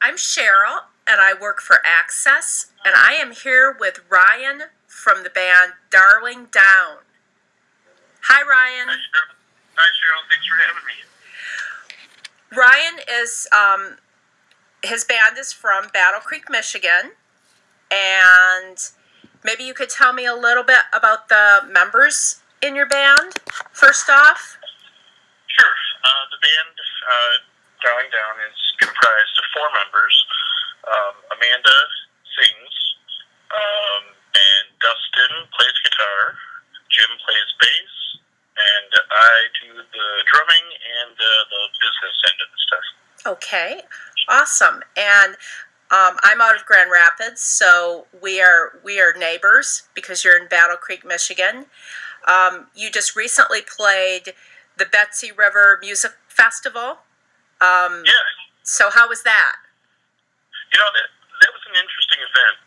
I'm Cheryl, and I work for Access, and I am here with Ryan from the band Darling Down. Hi, Ryan. Hi, Cheryl. Thanks for having me. Ryan is, his band is from Battle Creek, Michigan, and maybe you could tell me a little bit about the members in your band, first off. Sure. The band, Darling Down, is comprised of four members. Amanda sings, and Dustin plays guitar, Jim plays bass, and I do the drumming and the business end of the stuff. Okay, awesome. And I'm out of Grand Rapids, so we are neighbors because you're in Battle Creek, Michigan. You just recently played the Betsy River Music Festival. Yeah. So how was that? That was an interesting event.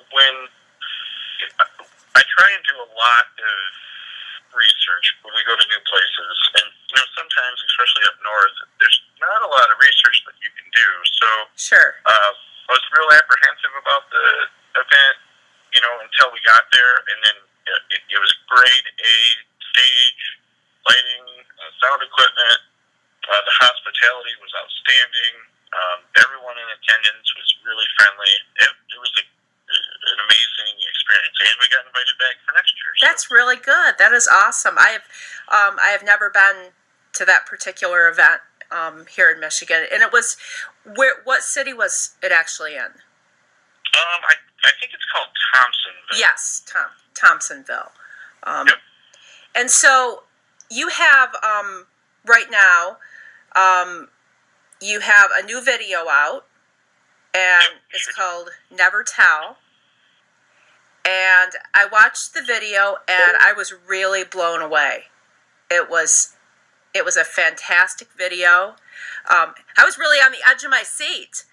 When I try and do a lot of research when we go to new places, and sometimes, especially up north, there's not a lot of research that you can do. So Sure. I was real apprehensive about the event, until we got there, and then it was grade A stage, lighting, sound equipment. The hospitality was outstanding. Everyone in attendance was really friendly. It was an amazing experience, and we got invited back for next year. So. That's really good. That is awesome. I have never been to that particular event here in Michigan, and it was what city was it actually in? I think it's called Thompsonville. Yes, Thompsonville. Yep. And so you have right now you have a new video out, and Yep, it's sure. called Never Tell. And I watched the video, and I was really blown away. It was a fantastic video. I was really on the edge of my seat.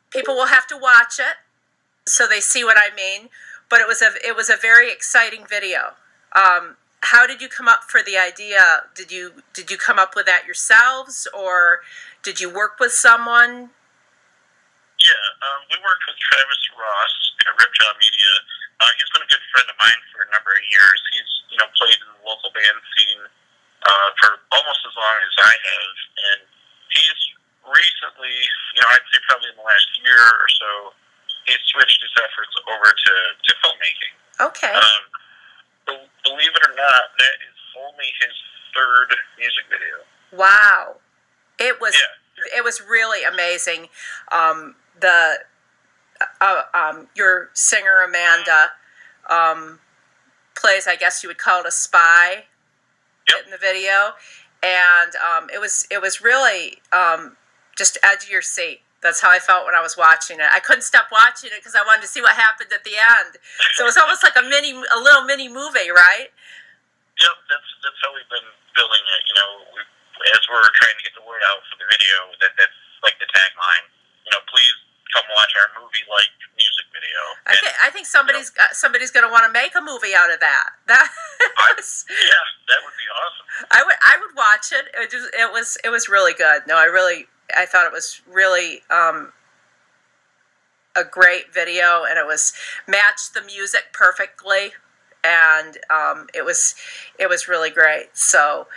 People will have to watch it so they see what I mean. But it was a very exciting video. How did you come up for the idea? Did you come up with that yourselves, or did you work with someone? Yeah, we worked with Travis Ross at Ripjaw Media. He's been a good friend of mine for a number of years. He's played in the local band scene for almost as long as I have, and he's recently, I'd say probably in the last year or so, he's switched his efforts over to filmmaking. Okay. Believe it or not, that is only his third music video. Wow. It was Yeah. It was really amazing. Your singer Amanda plays, I guess you would call it a spy. Yep. In the video, and it was really just edge of your seat. That's how I felt when I was watching it. I couldn't stop watching it because I wanted to see what happened at the end. So it was almost like a little mini movie, right? Yep, that's how we've been building it. As we're trying to get the word out for the video, that's like the tagline. Please come watch our movie-like music video. I think somebody's going to want to make a movie out of that. That would be awesome. I would watch it. It was really good. No, I thought it was really a great video, and it was matched the music perfectly, and it was really great. So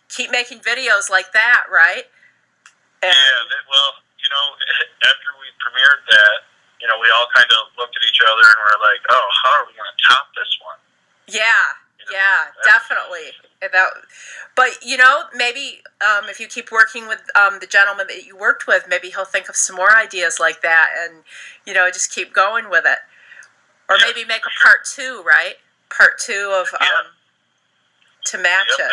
keep making videos like that, right? And, after we premiered that, we all kind of looked at each other and were like, "Oh, how are we going to top this one?" Yeah, definitely. But maybe if you keep working with the gentleman that you worked with, maybe he'll think of some more ideas like that, and just keep going with it, or maybe make a part two, right? Part two of to match it.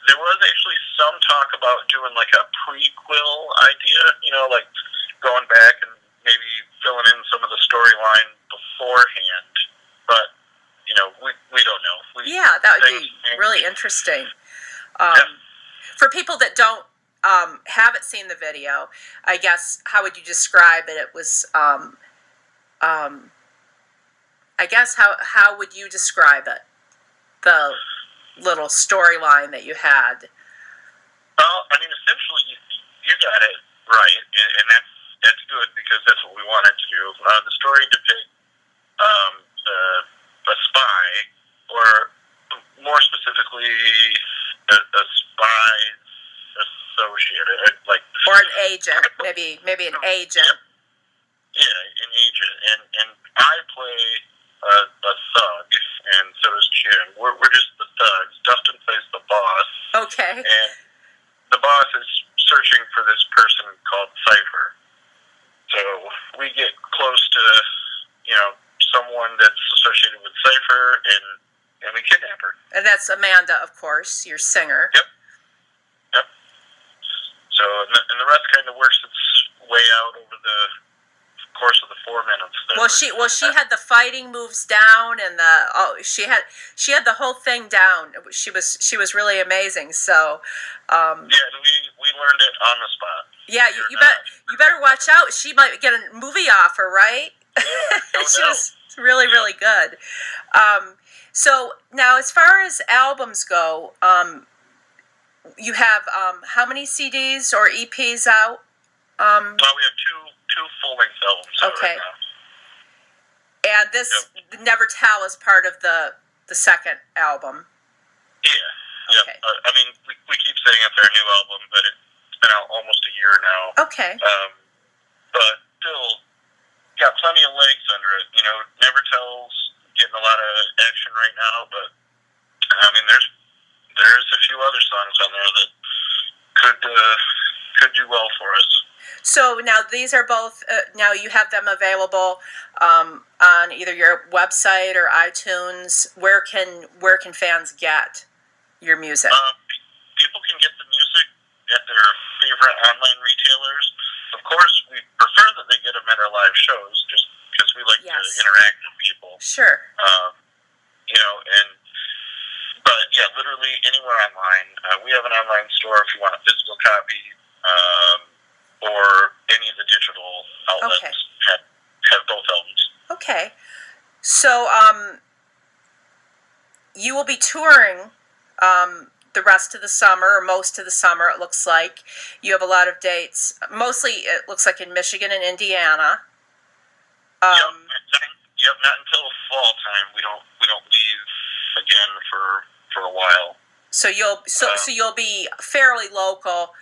There was actually some talk about doing like a prequel idea, like going back and maybe filling in some of the storyline beforehand, but we don't know. That would be really interesting. For people that don't haven't seen the video, I guess how would you describe it? It was I guess how would you describe it? The little storyline that you had. Well, I mean, essentially, you got it right, and that's good because that's what we wanted to do. The story depicts a spy, or more specifically, a spy's associate, like, or an agent, maybe an agent. Yeah, an agent, and I play a thug, and so does Jim. We're just the thugs. Dustin plays the boss. Okay. And the boss is searching for this person called Cypher. So we get close to, someone that's associated with Cypher, and we kidnap her. And that's Amanda, of course, your singer. Yep. So, and the rest kind of works its way out over the course of the 4 minutes. She had the fighting moves down, and she had the whole thing down. She was really amazing. So, yeah, and we learned it on the spot. Yeah, you better watch out. She might get a movie offer, right? Yeah, no She doubt. was really, really good. So now, as far as albums go, you have how many CDs or EPs out? Well, we have two full-length albums out Okay. right now. And this Never Tell is part of the second album. Yeah. Okay. I mean, we keep saying it's our new album, but it's been out almost a year now. Okay. But still got plenty of legs under it. Never Tell's getting a lot of action right now, but I mean, there's a few other songs on there that could do well for us. So now these are both. Now you have them available on either your website or iTunes. Where can fans get your music? People can get the music at their favorite online retailers. Of course, we prefer that they get them at our live shows, just because we like to interact with people. Sure. But yeah, literally anywhere online. We have an online store if you want a physical copy, or any of the digital outlets have both albums. Okay. So you will be touring the rest of the summer, or most of the summer, it looks like. You have a lot of dates. Mostly, it looks like in Michigan and Indiana. Yep. Not until fall time. We don't leave again for a while. So you'll be fairly local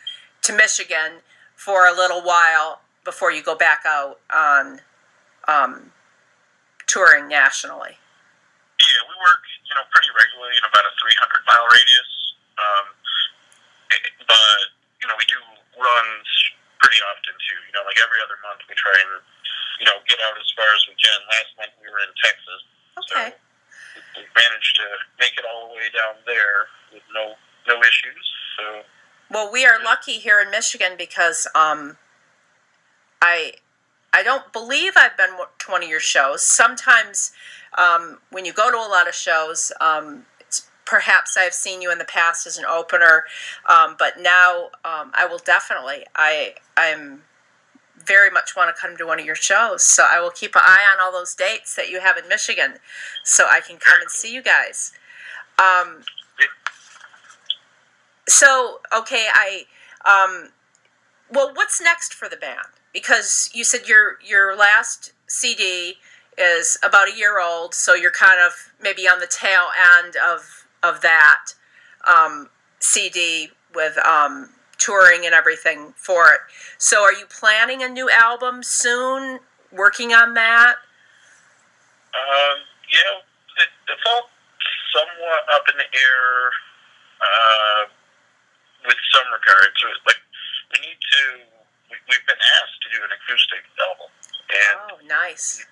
to Michigan for a little while before you go back out on touring nationally. Yeah, we work pretty regularly in about a 300-mile radius. But we do runs pretty often too. Like every other month we try and get out as far as we can. Last month we were in Texas. Okay. So we managed to make it all the way down there with no issues. So. Well, we are lucky here in Michigan because I don't believe I've been to one of your shows. Sometimes when you go to a lot of shows, perhaps I've seen you in the past as an opener, but now I will definitely. I'm very much want to come to one of your shows, so I will keep an eye on all those dates that you have in Michigan, so I can come and see you guys. So, okay, well, what's next for the band? Because you said your last CD is about a year old, so you're kind of maybe on the tail end of that CD with touring and everything for it. So, are you planning a new album soon? Working on that? It's all somewhat up in the air. With some regard to it, like we've been asked to do an acoustic album, and nice.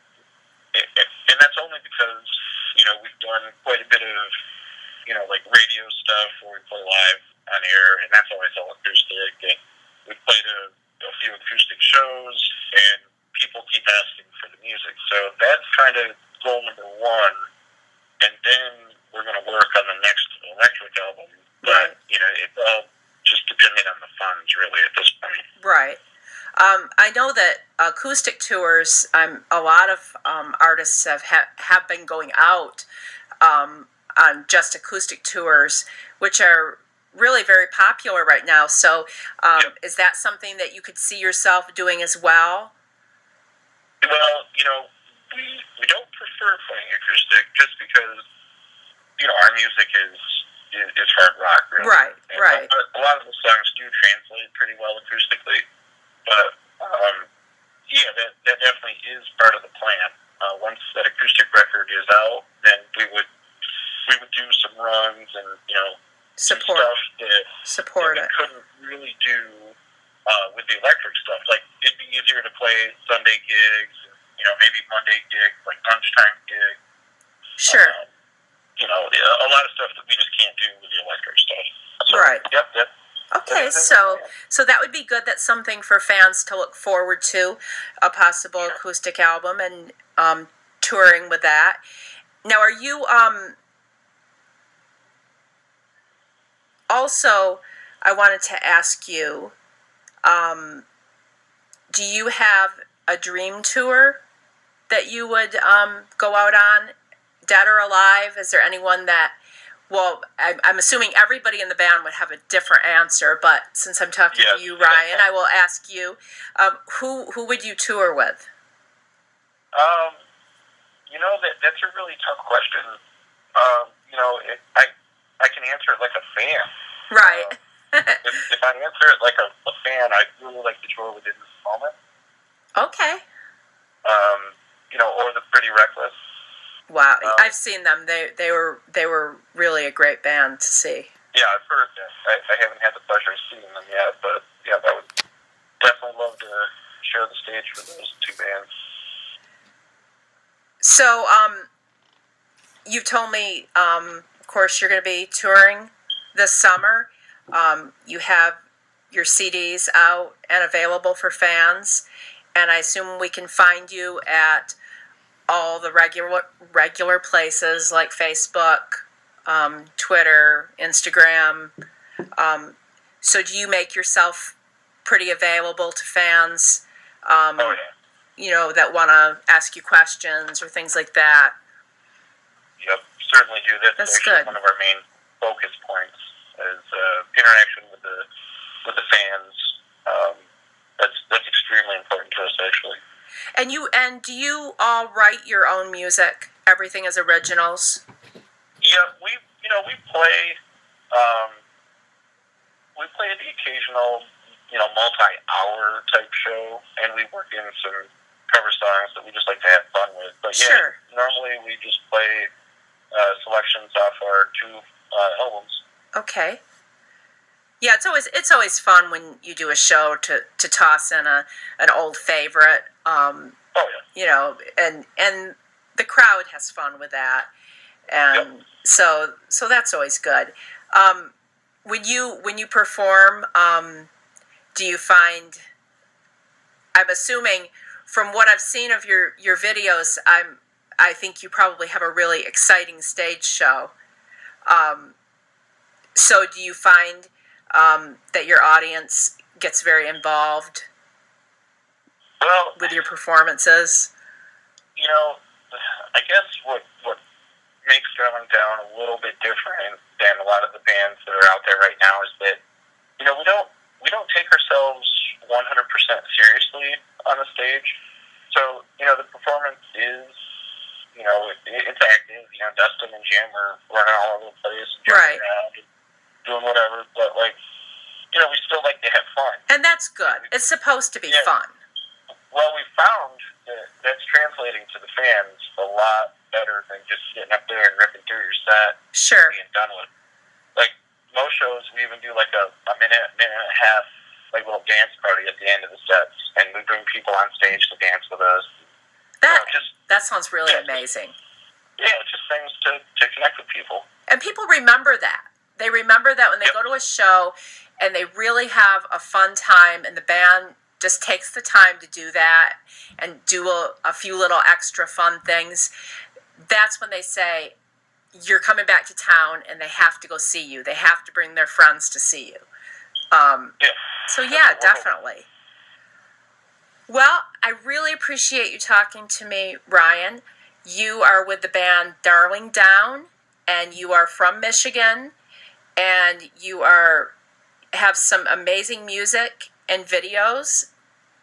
And that's only because we've done quite a bit of like radio stuff where we play live on air, and that's always all acoustic. And we've played a few acoustic shows, and people keep asking for the music. So that's kind of goal number one, and then we're going to work on the next electric album. But it's all just depending on the funds, really, at this point. Right. I know that acoustic tours, a lot of artists have been going out on just acoustic tours, which are really very popular right now. So Yep. is that something that you could see yourself doing as well? Well, we don't prefer playing acoustic just because our music is hard rock, really. Right, right. A lot of the songs do translate pretty well acoustically, but yeah, that definitely is part of the plan. Once that acoustic record is out, then we would do some runs and some stuff Support that we it. couldn't really do with the electric stuff. Like it'd be easier to play Sunday gigs, and, maybe Monday gigs, like lunchtime gigs. Sure. A lot of stuff that we just can't do with the electric stuff. So, right. Yep. Okay, so that would be good. That's something for fans to look forward to, a possible acoustic album and touring with that. Now, are you also? I wanted to ask you, do you have a dream tour that you would go out on, dead or alive? Is there anyone that? Well, I'm assuming everybody in the band would have a different answer, but since I'm talking to you, Ryan, I will ask you, who would you tour with? That's a really tough question. I can answer it like a fan. Right. If I answer it like a fan, I'd really like to tour with In This Moment. Okay. Or the Pretty Reckless. Wow, I've seen them. They were really a great band to see. Yeah, I've heard them. I haven't had the pleasure of seeing them yet, but yeah, I would definitely love to share the stage with those two bands. So, you've told me, of course, you're going to be touring this summer. You have your CDs out and available for fans, and I assume we can find you at all the regular places like Facebook, Twitter, Instagram. So do you make yourself pretty available to fans? Oh yeah. That want to ask you questions or things like that. Yep, certainly do. That's actually good. One of our main focus points is interaction with the fans. That's extremely important to us, actually. And do you all write your own music? Everything is originals? Yeah, we play the occasional multi-hour type show, and we work in some cover songs that we just like to have fun with. But yeah, sure. Normally we just play selections off our two albums. Okay. Yeah, it's always fun when you do a show to toss in an old favorite. Oh yeah. And the crowd has fun with that, and yep. so that's always good. When you perform, do you find? I'm assuming from what I've seen of your videos, I think you probably have a really exciting stage show. So do you find that your audience gets very involved with your performances? I guess what makes Drumming Down a little bit different than a lot of the bands that are out there right now is that we don't take ourselves 100% seriously on the stage. So the performance is it's active. Dustin and Jim are running all over the place, jumping around, and doing whatever. But we still like to have fun, and that's good. It's supposed to be fun. Well, we found that that's translating to the fans a lot better than just sitting up there and ripping through your set. Sure. And being done with. Like most shows, we even do like a minute and a half little dance party at the end of the sets, and we bring people on stage to dance with us. That sounds really amazing. Yeah, it's just things to connect with people. And people remember that. They remember that when they go to a show and they really have a fun time, and the band just takes the time to do that and do a few little extra fun things. That's when they say, you're coming back to town, and they have to go see you. They have to bring their friends to see you. So yeah, definitely. Well, I really appreciate you talking to me, Ryan. You are with the band Darling Down, and you are from Michigan, and you have some amazing music and videos,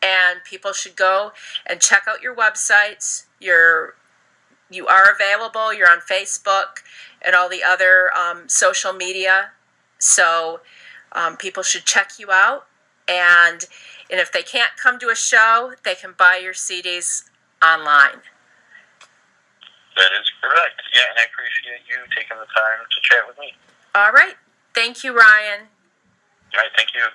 and people should go and check out your websites. You are available. You're on Facebook and all the other social media, so people should check you out. And if they can't come to a show, they can buy your CDs online. That is correct. Yeah, and I appreciate you taking the time to chat with me. All right. Thank you, Ryan. All right, thank you.